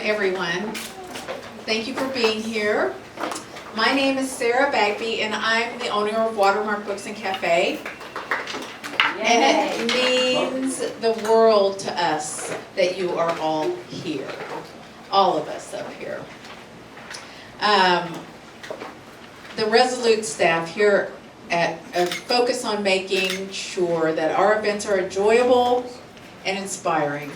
everyone. Thank you for being here. My name is Sarah Bagby, and I'm the owner of Watermark Books Cafe. And it means the world to us that you are all here, all of us up here. The Resolute staff here at focus on making sure that our events are enjoyable and inspiring.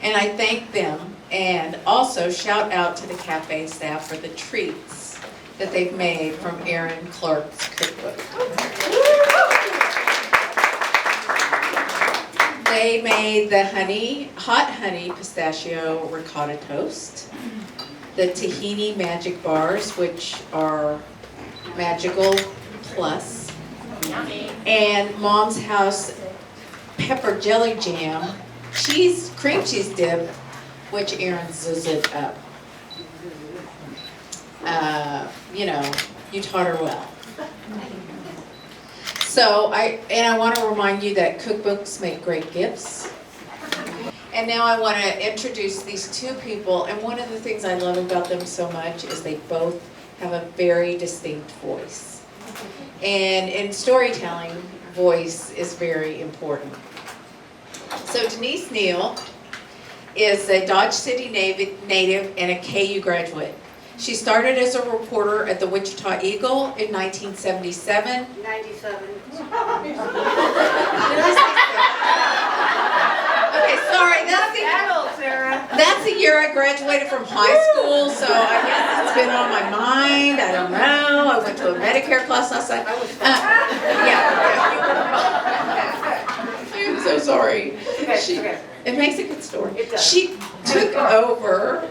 And I thank them, and also shout out to the cafe staff for the treats that they've made from Erin Clarke's cookbook. They made the hot honey pistachio ricotta toast, the tahini magic bars, which are magical plus, and Mom's House pepper jelly jam, cream cheese dip, which Erin zuzzed up. You taught her well. So I want to remind you that cookbooks make great gifts. And now I want to introduce these two people, and one of the things I love about them so much is they both have a very distinct voice. And in storytelling, voice is very important. So Denise Neil is a Dodge City native and a KU graduate. She started as a reporter at the Wichita Eagle in 1977. 97. Okay, sorry, that's the year I graduated from high school, so I guess it's been on my mind. I don't know. I went to a Medicare class last night. I'm so sorry. It makes a good story. She took over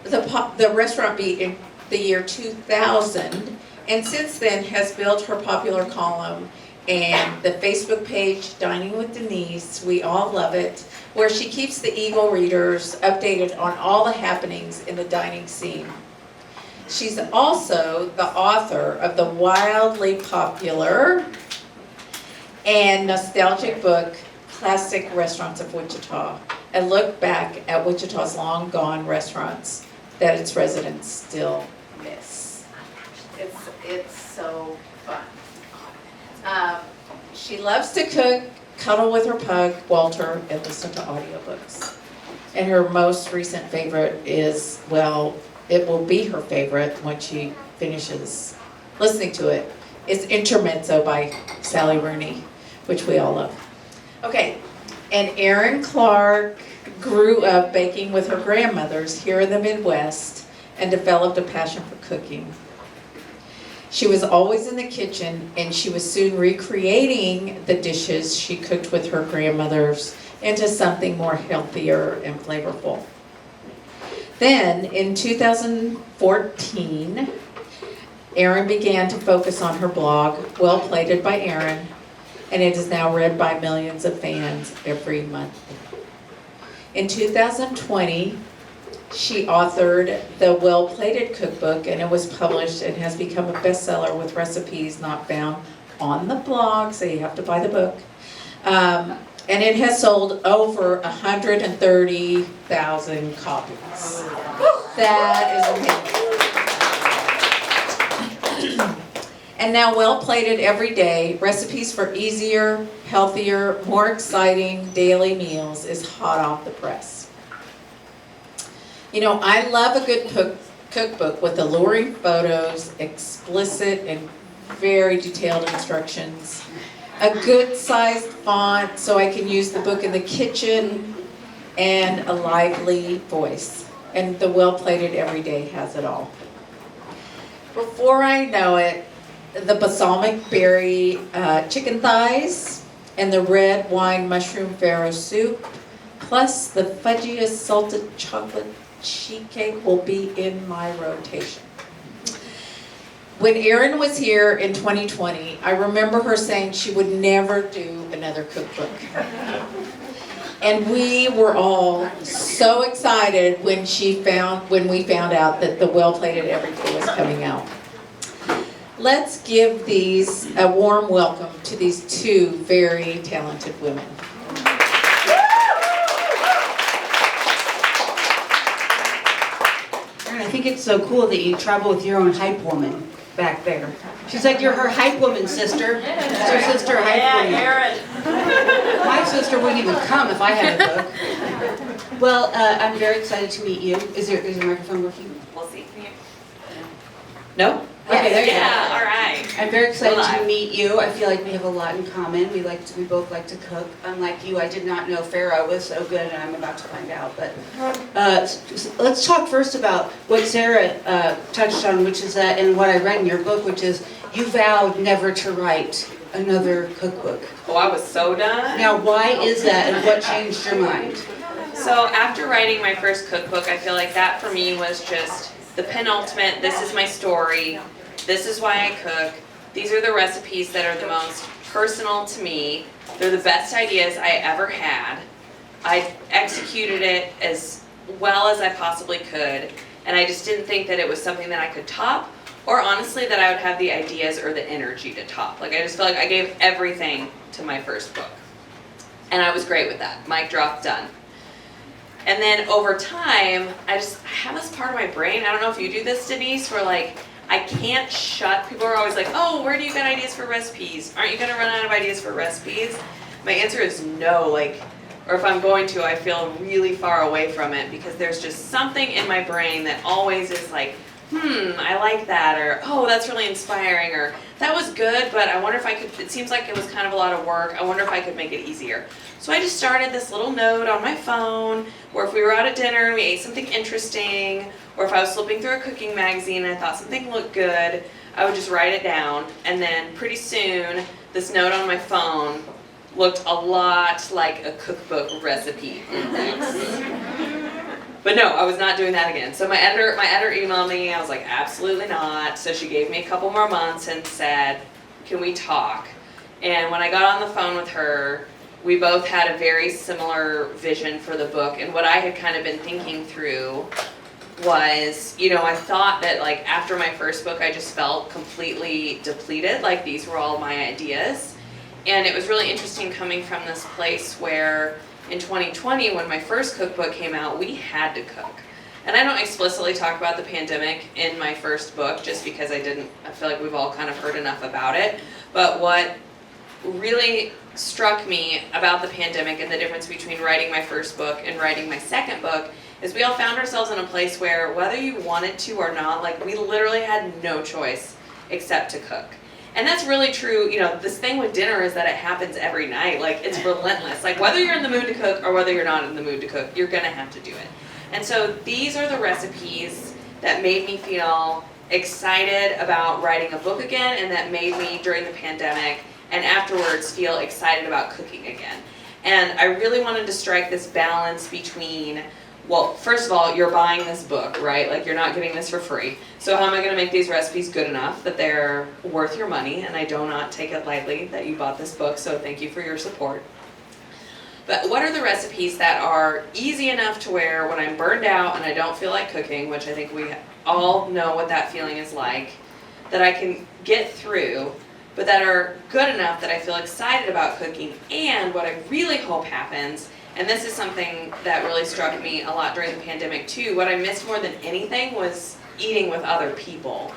the restaurant beat in the year 2000, and since then has built her popular column and the Facebook page, Dining with Denise, we all love it, where she keeps the Eagle readers updated on all the happenings in the dining scene. She's also the author of the wildly popular and nostalgic book, Classic Restaurants of Wichita, a look back at Wichita's long-gone restaurants that its residents still miss. It's so fun. She loves to cook, cuddle with her pug, Walter, and listen to audiobooks. And her most recent favorite is, it will be her favorite when she finishes listening to it. It's Intermezzo by Sally Rooney, which we all love. Okay, and Erin Clarke grew up baking with her grandmothers here in the Midwest and developed a passion for cooking. She was always in the kitchen, and she was soon recreating the dishes she cooked with her grandmothers into something more healthier and flavorful. Then, in 2014, Erin began to focus on her blog, Well Plated by Erin, and it is now read by millions of fans every month. In 2020, she authored the Well Plated cookbook, and it was published and has become a bestseller with recipes not found on the blog, so you have to buy the book. And it has sold over 130,000 copies. That is amazing. And now Well Plated Every Day, recipes for easier, healthier, more exciting daily meals is hot off the press. You know, I love a good cookbook with alluring photos, explicit and very detailed instructions, a good-sized font so I can use the book in the kitchen, and a lively voice. And the Well Plated Every Day has it all. Before I know it, the balsamic berry chicken thighs and the red wine mushroom farro soup, plus the fudgiest salted chocolate sheet cake will be in my rotation. When Erin was here in 2020, I remember her saying she would never do another cookbook. And we were all so excited when we found out that the Well Plated Every Day was coming out. Let's give these a warm welcome to these two very talented women. And I think it's so cool that you travel with your own hype woman back there. She's like, you're her hype woman, sister. It's her sister hype woman. Erin. My sister wouldn't even come if I had a book. Well, I'm very excited to meet you. Is your microphone working? We'll see. Can you? No? Okay, there you go. Yeah, all right. I'm very excited Live. to meet you. I feel like we have a lot in common. We both like to cook. Unlike you, I did not know Farrah was so good, and I'm about to find out. But let's talk first about what Sarah touched on, which is that, and what I read in your book, which is you vowed never to write another cookbook. Oh, I was so done. Now, why is that, and what changed your mind? So after writing my first cookbook, I feel like that for me was just the penultimate, this is my story, this is why I cook, these are the recipes that are the most personal to me, they're the best ideas I ever had, I executed it as well as I possibly could, and I just didn't think that it was something that I could top, or honestly that I would have the ideas or the energy to top. Like I just felt like I gave everything to my first book. And I was great with that. Mic drop, done. And then over time, I have this part of my brain, I don't know if you do this, Denise, where like, I can't shut, people are always like, oh, where do you get ideas for recipes? Aren't you gonna run out of ideas for recipes? My answer is no, like, or if I'm going to, I feel really far away from it because there's just something in my brain that always is like, I like that, or oh, that's really inspiring, or that was good, but I wonder if I could, it seems like it was kind of a lot of work, I wonder if I could make it easier. So I just started this little note on my phone, where if we were out at dinner and we ate something interesting, or if I was flipping through a cooking magazine and I thought something looked good, I would just write it down, and then pretty soon, this note on my phone looked a lot like a cookbook recipe index. But no, I was not doing that again. So my editor emailed me, I was like, absolutely not. So she gave me a couple more months and said, can we talk? And when I got on the phone with her, we both had a very similar vision for the book. And what I had kind of been thinking through was, you know, I thought that like after my first book, I just felt completely depleted, like these were all my ideas. And it was really interesting coming from this place where in 2020, when my first cookbook came out, we had to cook. And I don't explicitly talk about the pandemic in my first book just because I feel like we've all kind of heard enough about it. But what really struck me about the pandemic and the difference between writing my first book and writing my second book is we all found ourselves in a place where whether you wanted to or not, like we literally had no choice except to cook. And that's really true, you know, this thing with dinner is that it happens every night, like it's relentless. Like whether you're in the mood to cook or whether you're not in the mood to cook, you're gonna have to do it. And so these are the recipes that made me feel excited about writing a book again, and that made me during the pandemic and afterwards feel excited about cooking again. And I really wanted to strike this balance between, well, first of all, you're buying this book, right? Like you're not getting this for free. So how am I gonna make these recipes good enough that they're worth your money? And I do not take it lightly that you bought this book, so thank you for your support. But what are the recipes that are easy enough to where when I'm burned out and I don't feel like cooking, which I think we all know what that feeling is like, that I can get through, but that are good enough that I feel excited about cooking. And what I really hope happens, and this is something that really struck me a lot during the pandemic too, what I missed more than anything was eating with other people.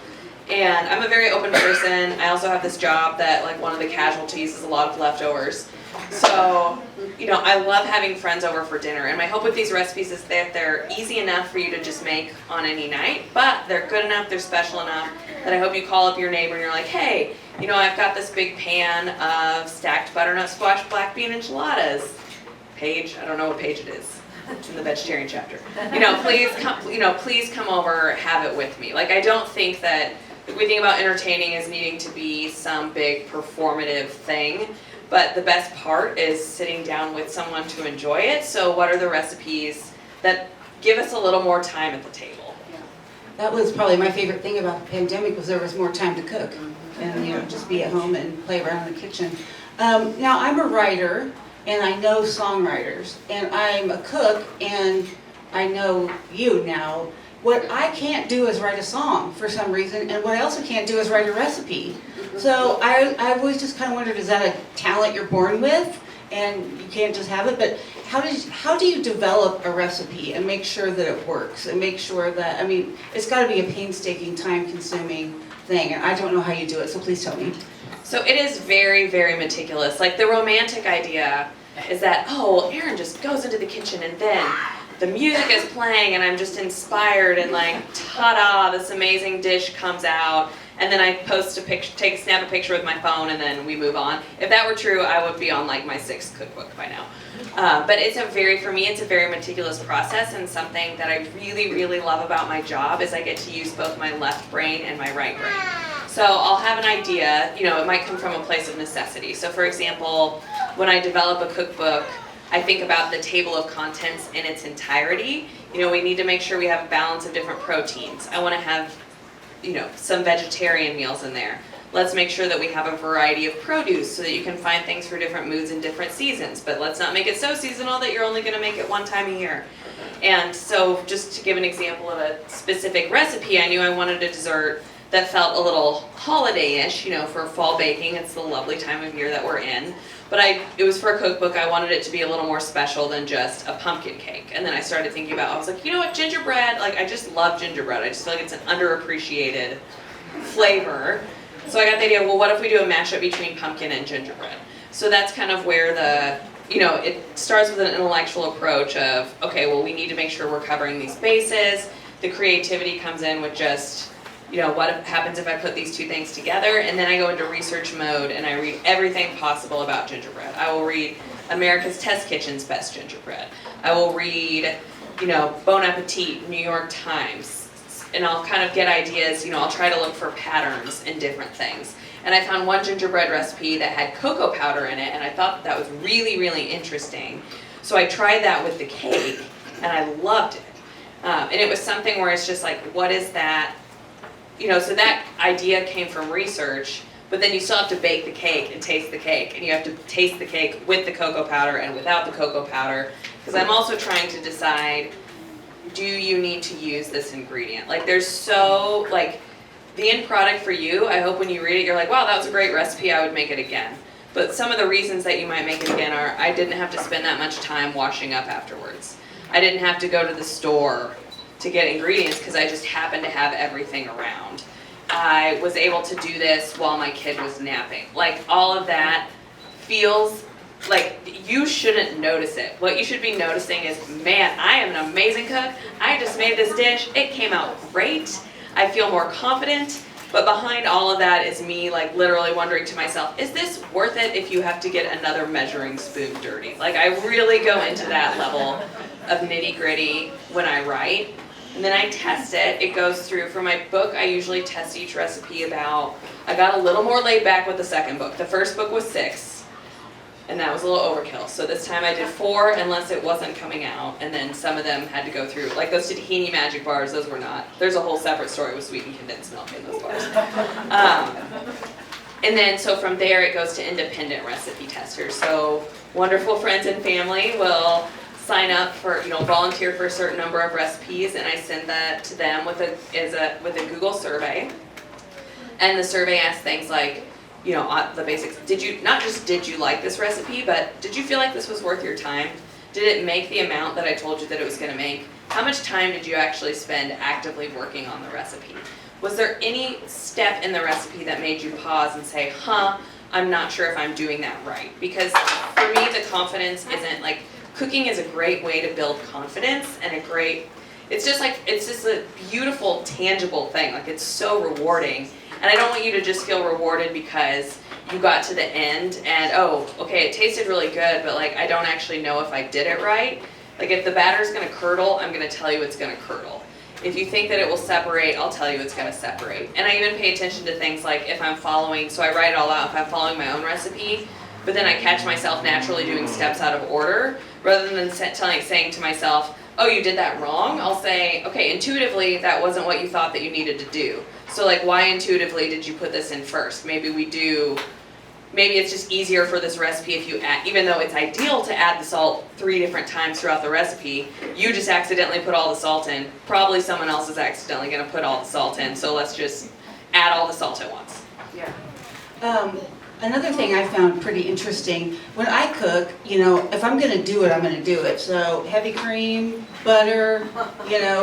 And I'm a very open person. I also have this job that like one of the casualties is a lot of leftovers. So, you know, I love having friends over for dinner, and my hope with these recipes is that they're easy enough for you to just make on any night, but they're good enough, they're special enough that I hope you call up your neighbor and you're like, hey, you know, I've got this big pan of stacked butternut squash black bean enchiladas. Paige, I don't know what page it is. It's in the vegetarian chapter. You know, please come over, have it with me. Like I don't think that we think about entertaining as needing to be some big performative thing. But the best part is sitting down with someone to enjoy it. So what are the recipes that give us a little more time at the table? Yeah. That was probably my favorite thing about the pandemic was there was more time to cook and you know just be at home and play around in the kitchen. Now I'm a writer and I know songwriters and I'm a cook and I know you now. What I can't do is write a song for some reason, and what I also can't do is write a recipe. So I've always just kind of wondered, is that a talent you're born with? and you can't just have it, but how do you develop a recipe and make sure that it works and make sure that, I mean, it's got to be a painstaking, time-consuming thing, and I don't know how you do it, so please tell me. So it is very, very meticulous. Like the romantic idea is that, oh, Erin just goes into the kitchen and then the music is playing and I'm just inspired and like, ta-da, this amazing dish comes out. And then I post a picture, snap a picture with my phone, and then we move on. If that were true, I would be on like my 6th cookbook by now. But for me, it's a very meticulous process, and something that I really, really love about my job is I get to use both my left brain and my right brain. So I'll have an idea, it might come from a place of necessity. So for example, when I develop a cookbook, I think about the table of contents in its entirety. We need to make sure we have a balance of different proteins. I want to have some vegetarian meals in there. Let's make sure that we have a variety of produce so that you can find things for different moods and different seasons, but let's not make it so seasonal that you're only going to make it one time a year. And so just to give an example of a specific recipe, I knew I wanted a dessert that felt a little holiday-ish, for fall baking. It's the lovely time of year that we're in. But it was for a cookbook. I wanted it to be a little more special than just a pumpkin cake. And then I started thinking I was like, gingerbread, I just love gingerbread. I just feel like it's an underappreciated flavor. So I got the idea, well, what if we do a mashup between pumpkin and gingerbread? So that's kind of where it starts with an intellectual approach of, okay, well, we need to make sure we're covering these bases. The creativity comes in with just, what happens if I put these two things together? And then I go into research mode and I read everything possible about gingerbread. I will read America's Test Kitchen's Best Gingerbread. I will read, Bon Appetit, New York Times, and I'll kind of get ideas, I'll try to look for patterns in different things. And I found one gingerbread recipe that had cocoa powder in it, and I thought that was really, really interesting. So I tried that with the cake, and I loved it. And it was something where it's just like, what is that? So that idea came from research, but then you still have to bake the cake and taste the cake, and you have to taste the cake with the cocoa powder and without the cocoa powder, because I'm also trying to decide, do you need to use this ingredient? There's the end product for you, I hope when you read it, you're like, wow, that was a great recipe, I would make it again. But some of the reasons that you might make it again are, I didn't have to spend that much time washing up afterwards. I didn't have to go to the store to get ingredients because I just happened to have everything around. I was able to do this while my kid was napping. All of that feels like you shouldn't notice it. What you should be noticing is, man, I am an amazing cook. I just made this dish. It came out great. I feel more confident. But behind all of that is me literally wondering to myself, is this worth it if you have to get another measuring spoon dirty? I really go into that level of nitty-gritty when I write. And then I test it. It goes through, for my book, I usually test each recipe I got a little more laid back with the second book. The first book was 6, and that was a little overkill. So this time I did 4 unless it wasn't coming out, and then some of them had to go through, those tahini magic bars, those were not. There's a whole separate story with sweetened condensed milk in those bars. And then, so from there it goes to independent recipe testers. So wonderful friends and family will sign up for, volunteer for a certain number of recipes, and I send that to them with a Google survey. And the survey asks things like, the basics. Did you like this recipe, but did you feel like this was worth your time? Did it make the amount that I told you that it was going to make? How much time did you actually spend actively working on the recipe? Was there any step in the recipe that made you pause and say, I'm not sure if I'm doing that right? Because for me, the confidence isn't cooking is a great way to build confidence, and it's just a beautiful, tangible thing. It's so rewarding. And I don't want you to just feel rewarded because you got to the end and, it tasted really good, but I don't actually know if I did it right. If the batter's gonna curdle, I'm gonna tell you it's gonna curdle. If you think that it will separate, I'll tell you it's gonna separate. And I even pay attention to things if I'm following, so I write it all out, if I'm following my own recipe, but then I catch myself naturally doing steps out of order, rather than saying to myself, oh, you did that wrong, I'll say, okay, intuitively, that wasn't what you thought that you needed to do. So why intuitively did you put this in first? Maybe it's just easier for this recipe if you add, even though it's ideal to add the salt 3 different times throughout the recipe, you just accidentally put all the salt in. Probably someone else is accidentally gonna put all the salt in, so let's just add all the salt at once. Yeah. Another thing I found pretty interesting, when I cook, if I'm gonna do it, I'm gonna do it. So heavy cream, butter,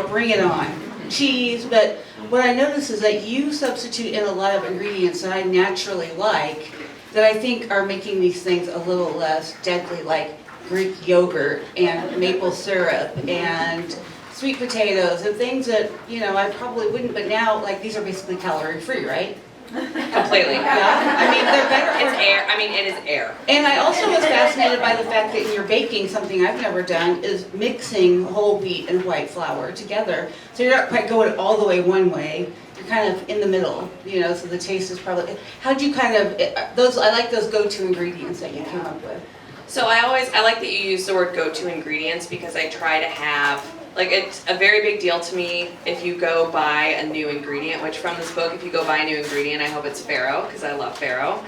bring it on. Cheese, but what I notice is that you substitute in a lot of ingredients that I naturally like, that I think are making these things a little less deadly, like Greek yogurt and maple syrup and sweet potatoes and things that, I probably wouldn't, but now, like, these are basically calorie-free, right? Completely. Yeah, I mean, they're better It's for... air, it is air. And I also was fascinated by the fact that you're baking, something I've never done, is mixing whole wheat and white flour together. So you're not quite going all the way one way, you're kind of in the middle, so the taste is probably... How'd you kind of... I like those go-to ingredients that you came up with. So I like that you use the word go-to ingredients because I try to have, it's a very big deal to me if you go buy a new ingredient, which from this book, if you go buy a new ingredient, I hope it's farro, because I love farro.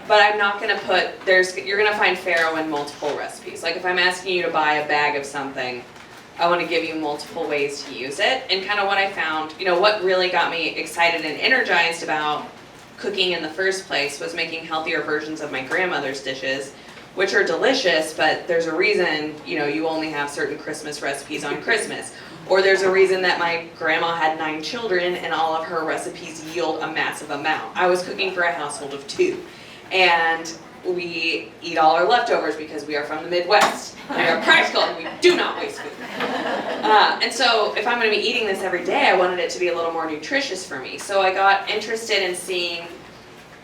But I'm not going to put, you're going to find farro in multiple recipes. Like if I'm asking you to buy a bag of something, I want to give you multiple ways to use it. And kind of what I found, what really got me excited and energized about cooking in the first place was making healthier versions of my grandmother's dishes, which are delicious, but there's a reason, you only have certain Christmas recipes on Christmas. Or there's a reason that my grandma had 9 children and all of her recipes yield a massive amount. I was cooking for a household of 2. And we eat all our leftovers because we are from the Midwest. We are practical and we do not waste food. And so if I'm going to be eating this every day, I wanted it to be a little more nutritious for me. So I got interested in seeing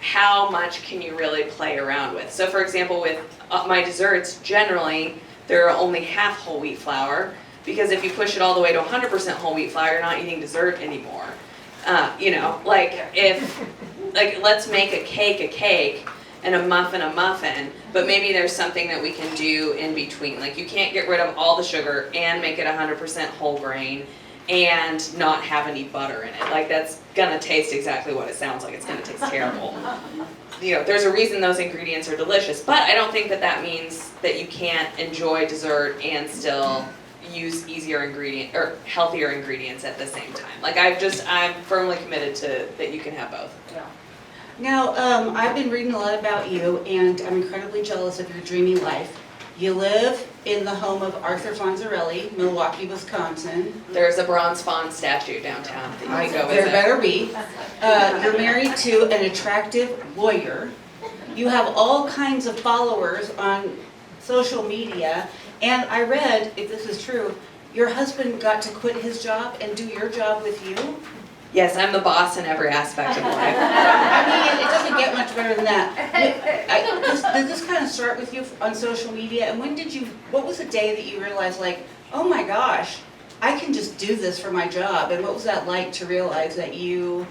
how much can you really play around with. So for example, with my desserts, generally, they're only half whole wheat flour, because if you push it all the way to 100% whole wheat flour, you're not eating dessert anymore. Let's make a cake, and a muffin, but maybe there's something that we can do in between. Like you can't get rid of all the sugar and make it 100% whole grain and not have any butter in it. Like that's gonna taste exactly what it sounds like. It's gonna taste terrible. There's a reason those ingredients are delicious, but I don't think that means that you can't enjoy dessert and still use easier or healthier ingredients at the same time. Like I'm firmly committed to that you can have both. Yeah. Now, I've been reading a lot about you, and I'm incredibly jealous of your dreamy life. You live in the home of Arthur Fonzarelli, Milwaukee, Wisconsin. There's a bronze fawn statue downtown that you can go There visit. better be. You're married to an attractive lawyer. You have all kinds of followers on social media, and I read, if this is true, your husband got to quit his job and do your job with you? Yes, I'm the boss in every aspect of life. I mean, it doesn't get much better than that. Did this kind of start with you on social media? And what was the day that you realized, like, oh my gosh, I can just do this for my job? And what was that like to realize that you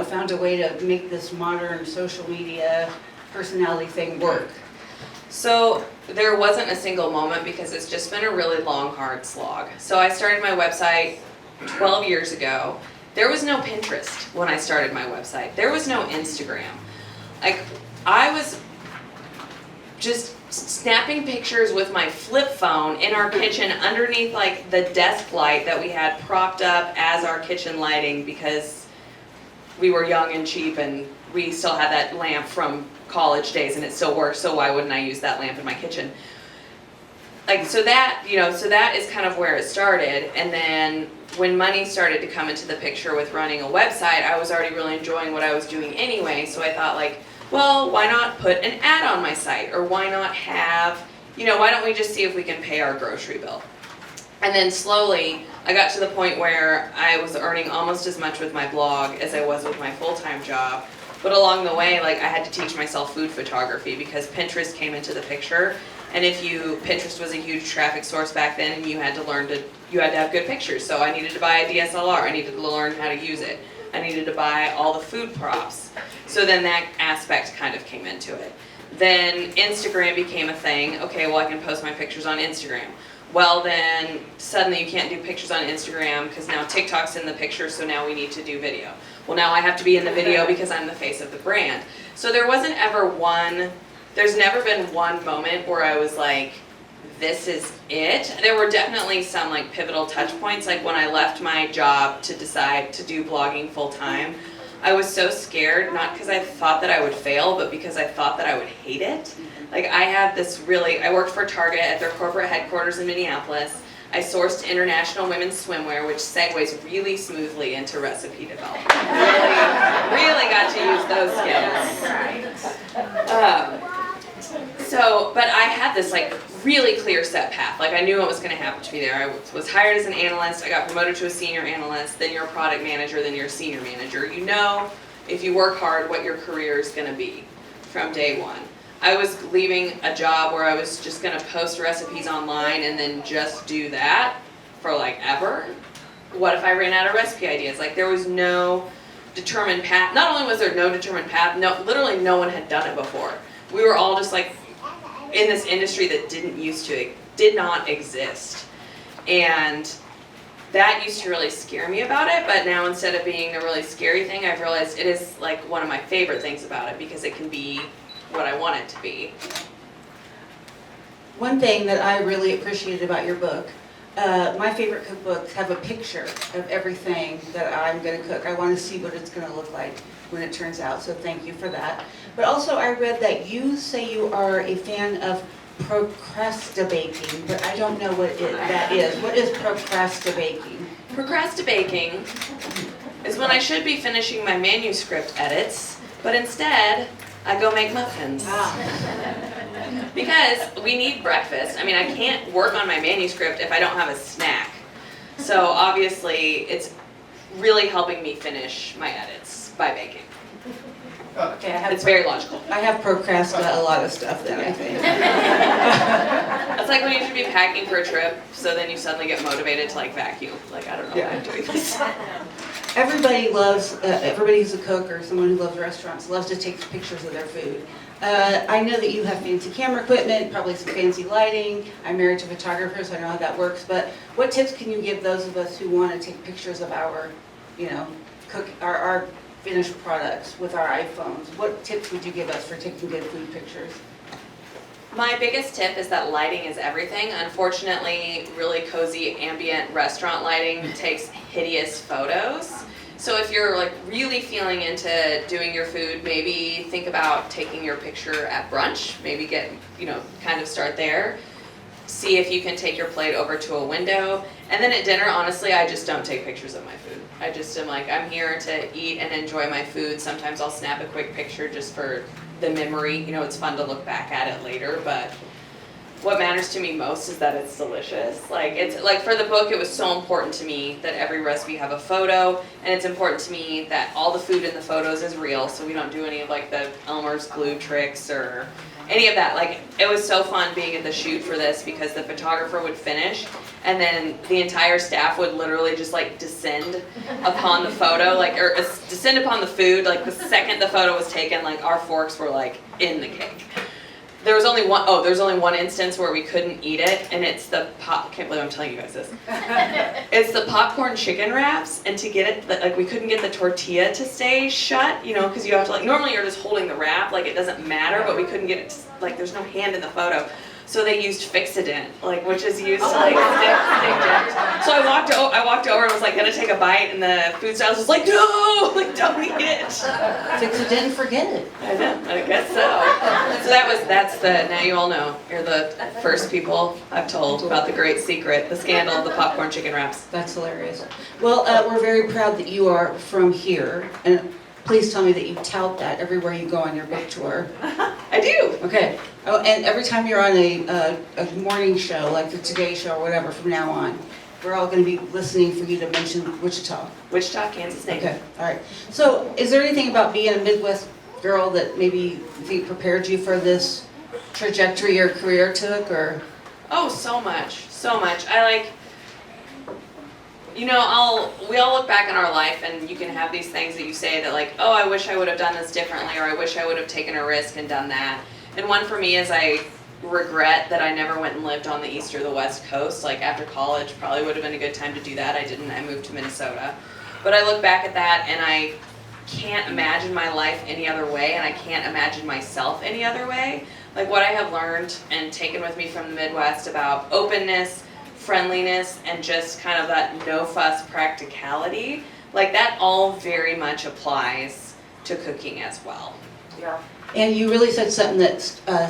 found a way to make this modern social media personality thing work? So there wasn't a single moment because it's just been a really long, hard slog. So I started my website 12 years ago. There was no Pinterest when I started my website. There was no Instagram. I was just snapping pictures with my flip phone in our kitchen underneath the desk light that we had propped up as our kitchen lighting because we were young and cheap and we still had that lamp from college days and it still works, so why wouldn't I use that lamp in my kitchen? So that is kind of where it started. And then when money started to come into the picture with running a website, I was already really enjoying what I was doing anyway, so I thought well, why not put an ad on my site? Or why not have, why don't we just see if we can pay our grocery bill? And then slowly, I got to the point where I was earning almost as much with my blog as I was with my full-time job. But along the way, I had to teach myself food photography because Pinterest came into the picture. And Pinterest was a huge traffic source back then, and you had to have good pictures. So I needed to buy a DSLR. I needed to learn how to use it. I needed to buy all the food props. So then that aspect kind of came into it. Then Instagram became a thing. Okay, well I can post my pictures on Instagram. Well then, suddenly you can't do pictures on Instagram because now TikTok's in the picture, so now we need to do video. Well now I have to be in the video because I'm the face of the brand. So there's never been one moment where I was like, this is it. There were definitely some pivotal touch points, like when I left my job to decide to do blogging full time. I was so scared, not because I thought that I would fail, but because I thought that I would hate it. Like I worked for Target at their corporate headquarters in Minneapolis. I sourced international women's swimwear, which segues really smoothly into recipe development. Really got to use those skills. But I had this like really clear set path. Like I knew what was going to happen to me there. I was hired as an analyst. I got promoted to a senior analyst. Then you're a product manager. Then you're a senior manager. You know, if you work hard, what your career is going to be from day one. I was leaving a job where I was just going to post recipes online and then just do that for like ever. What if I ran out of recipe ideas? Like there was no determined path. Not only was there no determined path, literally no one had done it before. We were all just like in this industry that did not exist. And that used to really scare me about it, but now instead of being the really scary thing, I've realized it is like one of my favorite things about it because it can be what I want it to be. One thing that I really appreciated about your book, my favorite cookbooks have a picture of everything that I'm going to cook. I want to see what it's going to look like when it turns out, so thank you for that. But also I read that you say you are a fan of procrastinating, but I don't know what that is. What is procrastinating? Procrastinating is when I should be finishing my manuscript edits, but instead I go make muffins. Because we need breakfast. I mean, I can't work on my manuscript if I don't have a snack. So obviously, it's really helping me finish my edits by baking. Okay, It's very logical. I have procrastinated a lot of stuff then, I think. It's like when you should be packing for a trip, so then you suddenly get motivated to like vacuum. Like, I don't know why I'm doing this. Everybody who's a cook or someone who loves restaurants loves to take pictures of their food. I know that you have fancy camera equipment, probably some fancy lighting. I'm married to photographers, so I know how that works. But what tips can you give those of us who want to take pictures of our finished products with our iPhones? What tips would you give us for taking good food pictures? My biggest tip is that lighting is everything. Unfortunately, really cozy ambient restaurant lighting takes hideous photos. So if you're like really feeling into doing your food, maybe think about taking your picture at brunch. Maybe kind of start there. See if you can take your plate over to a window. And then at dinner, honestly, I just don't take pictures of my food. I just am like, I'm here to eat and enjoy my food. Sometimes I'll snap a quick picture just for the memory. It's fun to look back at it later, but what matters to me most is that it's delicious. It's like for the book, it was so important to me that every recipe have a photo, and it's important to me that all the food in the photos is real, so we don't do any of like the Elmer's glue tricks or any of that. Like, it was so fun being at the shoot for this because the photographer would finish and then the entire staff would literally just like descend upon the photo, or descend upon the food. Like the second the photo was taken, like our forks were like in the cake. There's only one instance where we couldn't eat it, and it's can't believe I'm telling you guys this. It's the popcorn chicken wraps, and to get it, we couldn't get the tortilla to stay shut, because you have to, normally you're just holding the wrap, it doesn't matter, but we couldn't get it to, there's no hand in the photo. So they used Fixodent, which is used to stick jams. So I walked over and was gonna take a bite, and the food stylist was like, no, don't eat it. Fixodent, forget it. I know, I guess so. So now you all know. You're the first people I've told about the great secret, the scandal of the popcorn chicken wraps. That's hilarious. Well, we're very proud that you are from here, and please tell me that you tout that everywhere you go on your book tour. I do. Okay. Oh, and every time you're on a morning show, like the Today Show or whatever, from now on, we're all going to be listening for you to mention Wichita. Wichita, Kansas State. Okay. All right. So, is there anything about being a Midwest girl that maybe you think prepared you for this trajectory your career took, or? Oh, so much. We all look back in our life and you can have these things that you say that oh, I wish I would have done this differently, or I wish I would have taken a risk and done that. And one for me is I regret that I never went and lived on the East or the West Coast. After college, probably would have been a good time to do that. I didn't. I moved to Minnesota. But I look back at that and I can't imagine my life any other way, and I can't imagine myself any other way. What I have learned and taken with me from the Midwest about openness, friendliness, and just kind of that no fuss practicality, like that all very much applies to cooking as well. Yeah. And you really said something that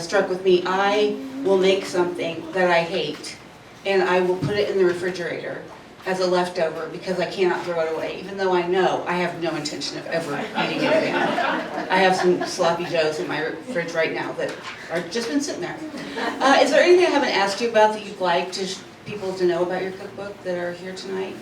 struck with me. I will make something that I hate, and I will put it in the refrigerator as a leftover because I cannot throw it away, even though I know I have no intention of ever eating it again. I have some sloppy joes in my fridge right now that are just been sitting there. Is there anything I haven't asked you about that you'd like people to know about your cookbook that are here tonight?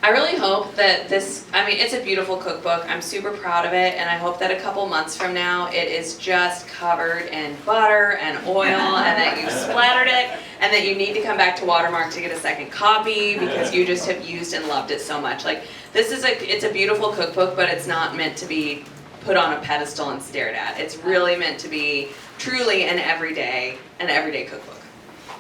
I really hope that it's a beautiful cookbook. I'm super proud of it, and I hope that a couple months from now it is just covered in butter and oil, and that you splattered it, and that you need to come back to Watermark to get a second copy because you just have used and loved it so much. Like, it's a beautiful cookbook, but it's not meant to be put on a pedestal and stared at. It's really meant to be truly an everyday cookbook.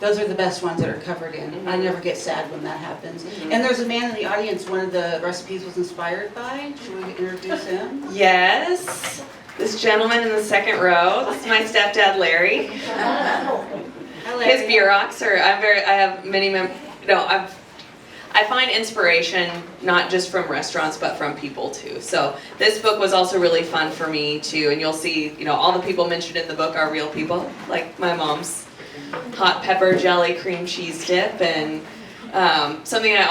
Those are the best ones that are covered in. Mm-hmm. I never get sad when that happens. Mm-hmm. And there's a man in the audience one of the recipes was inspired by. Should we introduce him? Yes, this gentleman in the second row. This is my stepdad, Larry. Hi, Larry. His bureaucracy I have many I find inspiration not just from restaurants but from people too. So this book was also really fun for me too, and you'll see, all the people mentioned in the book are real people, like my mom's hot pepper jelly cream cheese dip, and something I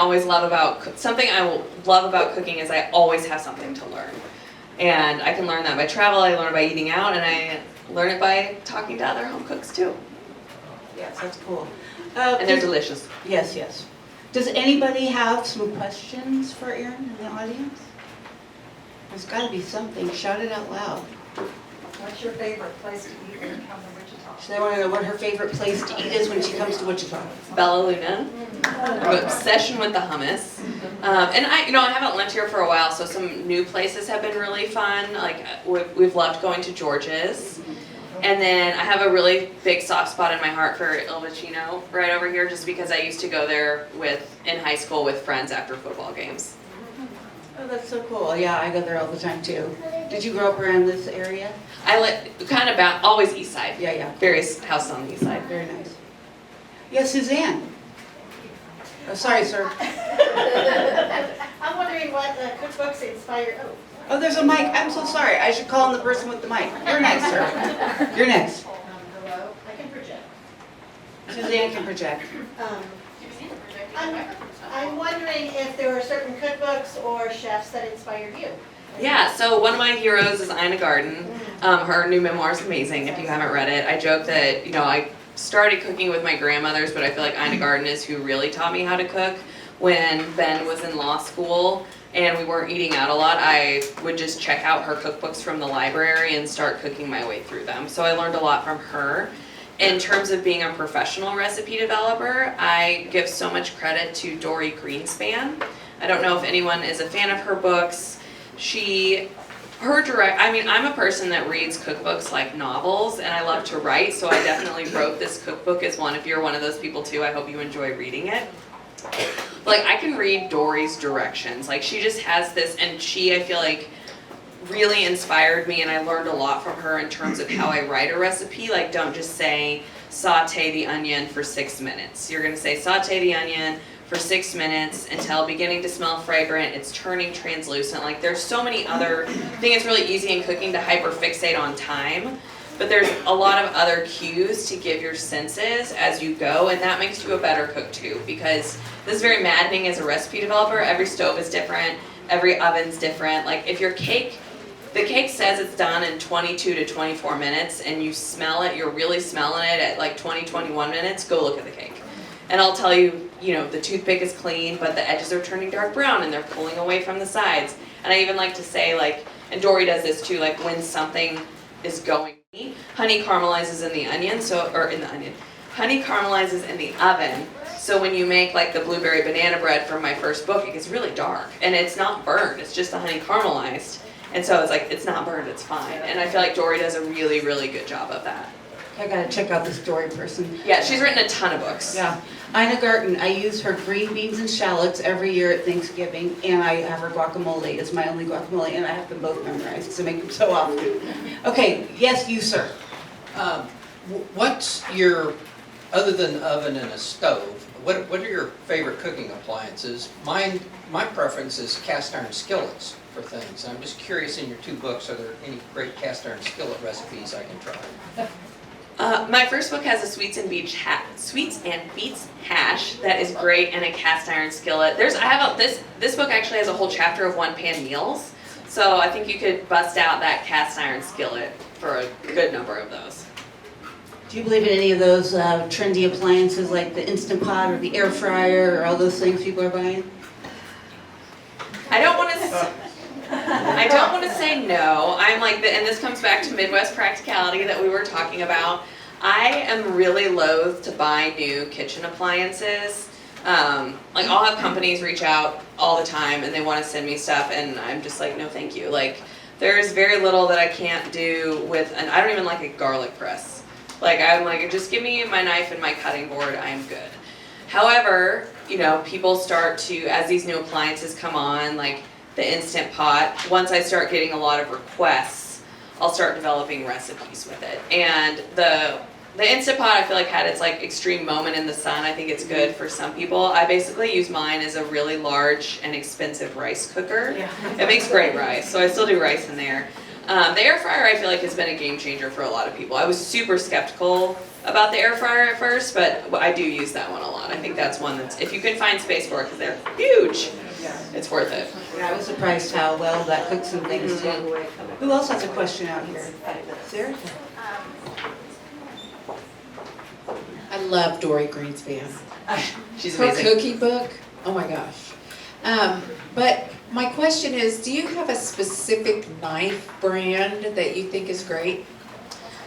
love about cooking is I always have something to learn. And I can learn that by travel, I learn it by eating out, and I learn it by talking to other home cooks too. Yes, that's cool. And they're delicious. Yes, yes. Does anybody have some questions for Erin in the audience? There's got to be something. Shout it out loud. What's your favorite place to eat when you come to Wichita? So they want to know what her favorite place to eat is when she comes to Wichita. Bella Luna. I have an obsession with the hummus. And I haven't lived here for a while, so some new places have been really fun. Like, we've loved going to George's. And then I have a really big soft spot in my heart for Il Vicino right over here, just because I used to go there in high school with friends after football games. Oh, that's so cool. Yeah, I go there all the time too. Did you grow up around this area? Always east side. Yeah, yeah. Various houses on the east side. Very nice. Yeah, Suzanne. Oh, sorry, sir. I'm wondering what cookbooks inspired. Oh, there's a mic. I'm so sorry. I should call on the person with the mic. You're next, sir. You're next. Hello, I can project. Suzanne can project. I'm wondering if there were certain cookbooks or chefs that inspired you. Yeah, so one of my heroes is Ina Garten. Her new memoir is amazing if you haven't read it. I joke that, I started cooking with my grandmothers, but I feel like Ina Garten is who really taught me how to cook. When Ben was in law school and we weren't eating out a lot, I would just check out her cookbooks from the library and start cooking my way through them. So I learned a lot from her. In terms of being a professional recipe developer, I give so much credit to Dory Greenspan. I don't know if anyone is a fan of her books. I'm a person that reads cookbooks like novels, and I love to write, so I definitely wrote this cookbook as one. If you're one of those people too, I hope you enjoy reading it. Like, I can read Dory's directions. Like, she just has this, and I feel like, really inspired me, and I learned a lot from her in terms of how I write a recipe. Like, don't just say, saute the onion for 6 minutes. You're gonna say, saute the onion for 6 minutes until beginning to smell fragrant, it's turning translucent. Like, there's so many other, I think it's really easy in cooking to hyperfixate on time, but there's a lot of other cues to give your senses as you go, and that makes you a better cook too, because this is very maddening as a recipe developer. Every stove is different, every oven's different. Like, if the cake says it's done in 22 to 24 minutes and you smell it, you're really smelling it at like 20, 21 minutes, go look at the cake. And I'll tell you, the toothpick is clean, but the edges are turning dark brown and they're pulling away from the sides. And I even like to say, like, and Dory does this too, like when something is going, honey caramelizes in the onion, honey caramelizes in the oven. So when you make like the blueberry banana bread from my first book, it gets really dark and it's not burned, it's just the honey caramelized. And so it's like, it's not burned, it's fine. And I feel like Dory does a really, really good job of that. I gotta check out this Dory person. Yeah, she's written a ton of books. Yeah. Ina Garten, I use her green beans and shallots every year at Thanksgiving, and I have her guacamole. It's my only guacamole, and I have them both memorized because I make them so often. Okay, yes, you, sir. What's your, other than oven and a stove, what are your favorite cooking appliances? My preference is cast iron skillets for things. I'm just curious, in your 2 books, are there any great cast iron skillet recipes I can try? My first book has a sweets and beets hash that is great, and a cast iron skillet. This book actually has a whole chapter of one pan meals, so I think you could bust out that cast iron skillet for a good number of those. Do you believe in any of those trendy appliances like the Instant Pot or the air fryer or all those things people are buying? I don't want to say no. I'm like, and this comes back to Midwest practicality that we were talking about. I am really loath to buy new kitchen appliances. Like, I'll have companies reach out all the time and they want to send me stuff, and I'm just like, no thank you. Like, there's very little that I can't do with, and I don't even like a garlic press. Like, I'm like, just give me my knife and my cutting board, I'm good. However, you know, people start to, as these new appliances come on, like the Instant Pot, once I start getting a lot of requests, I'll start developing recipes with it. And the Instant Pot, I feel like, had its like extreme moment in the sun. I think it's good for some people. I basically use mine as a really large and expensive rice cooker. It makes great rice, so I still do rice in there. The air fryer, I feel like, has been a game changer for a lot of people. I was super skeptical about the air fryer at first, but I do use that one a lot. I think that's one that's, if you can find space for it, because they're huge, it's worth it. Yeah, I was surprised how well that cooks some things too. Who else has a question out here? Sarah? I love Dory Greenspan. She's Her amazing. cookie book, oh my gosh. But my question is, do you have a specific knife brand that you think is great?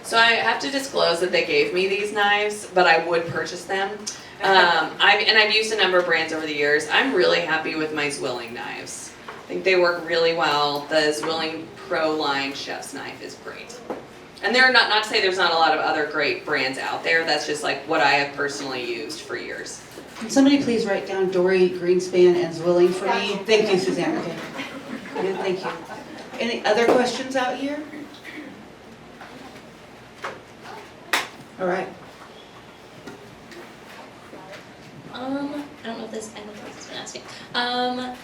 So I have to disclose that they gave me these knives, but I would purchase them. I've used a number of brands over the years. I'm really happy with my Zwilling knives. I think they work really well. The Zwilling Pro Line Chef's knife is great. And they're not to say there's not a lot of other great brands out there. That's just like what I have personally used for years. Can somebody please write down Dory Greenspan and Zwilling for me? Thank you, Suzanne. Okay. Good, thank you. Any other questions out here? All right. I don't know if this, I think this has been asking.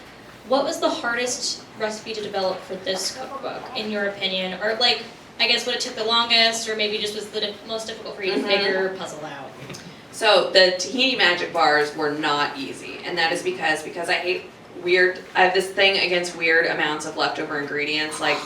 What was the hardest recipe to develop for this cookbook, in your opinion? Or like, I guess what it took the longest, or maybe just was the most difficult for you to figure puzzle out? So the tahini magic bars were not easy, and that is because I hate I have this thing against weird amounts of leftover ingredients. Like,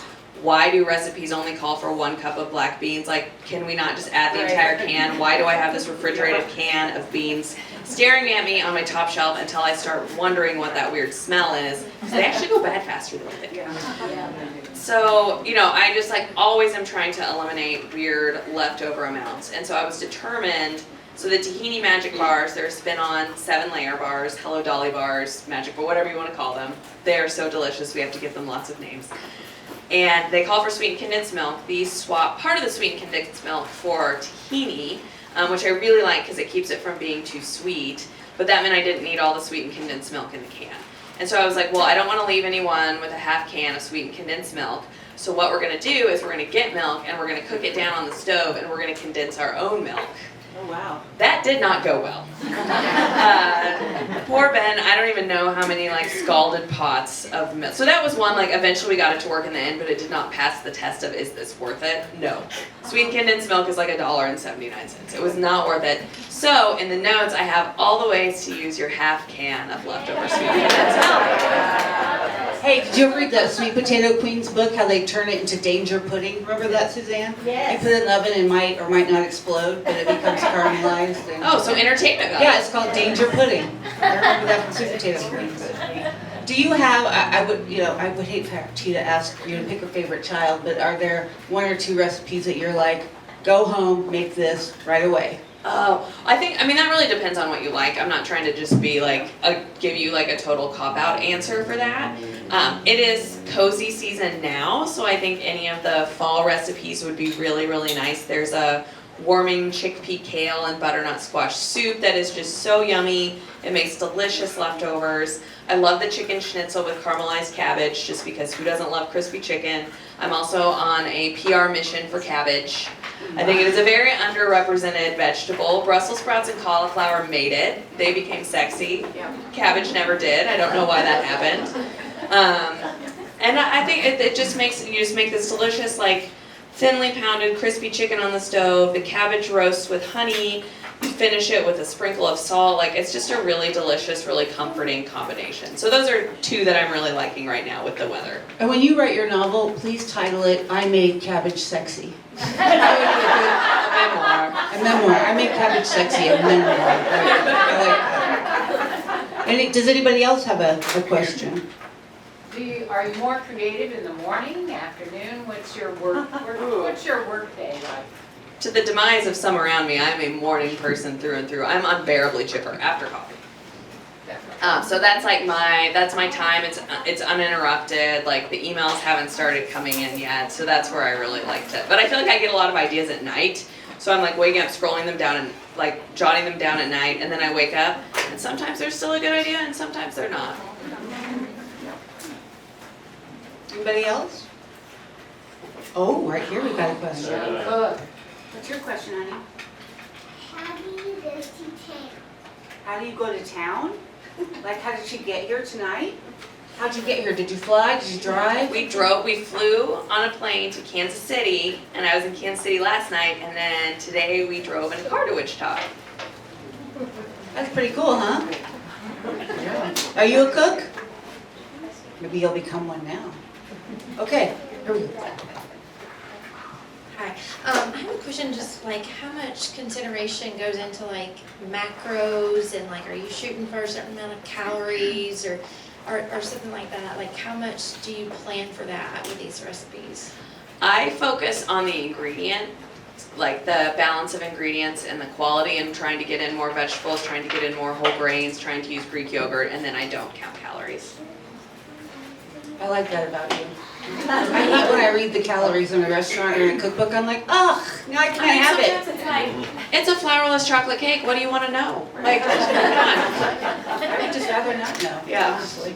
why do recipes only call for 1 cup of black beans? Like, can we not just add the entire can? Why do I have this refrigerated can of beans staring at me on my top shelf until I start wondering what that weird smell is? Because they actually go bad faster than you think. So, you know, I just like always am trying to eliminate weird leftover amounts. And so I was determined. So the tahini magic bars, they're spin-on 7-layer bars, Hello Dolly bars, magic bar, whatever you want to call them. They're so delicious, we have to give them lots of names. And they call for sweetened condensed milk. These swap part of the sweetened condensed milk for tahini, which I really like because it keeps it from being too sweet. But that meant I didn't need all the sweetened condensed milk in the can. And so I was like, well, I don't want to leave anyone with a half can of sweetened condensed milk. So what we're going to do is we're going to get milk and we're going to cook it down on the stove and we're going to condense our own milk. Oh, wow. That did not go well. Poor Ben, I don't even know how many like scalded pots of milk. So that was one, like eventually we got it to work in the end, but it did not pass the test of is this worth it? No. Sweetened condensed milk is like $1.79. It was not worth it. So in the notes I have all the ways to use your half can of leftover sweetened condensed milk. Hey, did you ever read the Sweet Potato Queen's book, how they turn it into danger pudding? Remember that, Suzanne? Yes. You put it in the oven and might or might not explode, but it becomes caramelized. And Oh, so entertainment value. yeah, it's called danger pudding. I remember that from Sweet Potato Queen. Do you have, I would hate for you to ask you to pick a favorite child, but are there 1 or 2 recipes that you're like, go home, make this right away? Oh, I mean, that really depends on what you like. I'm not trying to just be like, give you like a total cop-out answer for that. It is cozy season now, so I think any of the fall recipes would be really, really nice. There's a warming chickpea kale and butternut squash soup that is just so yummy. It makes delicious leftovers. I love the chicken schnitzel with caramelized cabbage, just because who doesn't love crispy chicken? I'm also on a PR mission for cabbage. I think it is a very underrepresented vegetable. Brussels sprouts and cauliflower made it. They became sexy. Cabbage never did. I don't know why that happened. And I think it just makes, you just make this delicious, like, thinly pounded crispy chicken on the stove, the cabbage roast with honey, you finish it with a sprinkle of salt. Like, it's just a really delicious, really comforting combination. So those are two that I'm really liking right now with the weather. And when you write your novel, please title it, I Made Cabbage Sexy. A memoir. A memoir. I Made Cabbage Sexy, a memoir. I like that. Does anybody else have a question? Are you more creative in the morning, afternoon? What's your work day like? To the demise of some around me, I'm a morning person through and through. I'm unbearably chipper after coffee. So that's like that's my time. It's uninterrupted. Like, the emails haven't started coming in yet, so that's where I really liked it. But I feel like I get a lot of ideas at night. So I'm like waking up, scrolling them down, and like jotting them down at night, and then I wake up, and sometimes they're still a good idea, and sometimes they're not. Anybody else? Oh, right here we got a question. What's your question, honey? How do you go to town? How do you go to town? Like, how did she get here tonight? How'd you get here? Did you fly? Did you drive? We flew on a plane to Kansas City, and I was in Kansas City last night, and then today we drove in a car to Wichita. That's pretty cool, huh? Are you a cook? Maybe you'll become one now. Okay, here we go. Hi, I have a question, just like how much consideration goes into like macros and like, are you shooting for a certain amount of calories or something like that? Like, how much do you plan for that with these recipes? I focus on the ingredient, like the balance of ingredients and the quality, and trying to get in more vegetables, trying to get in more whole grains, trying to use Greek yogurt, and then I don't count calories. I like that about you. I hate when I read the calories in a restaurant or in a cookbook. I'm like, ugh, now I can't have it. Sometimes it's like, it's a flourless chocolate cake, what do you want to know? Like, come on. I'd just rather not know, Yeah. honestly.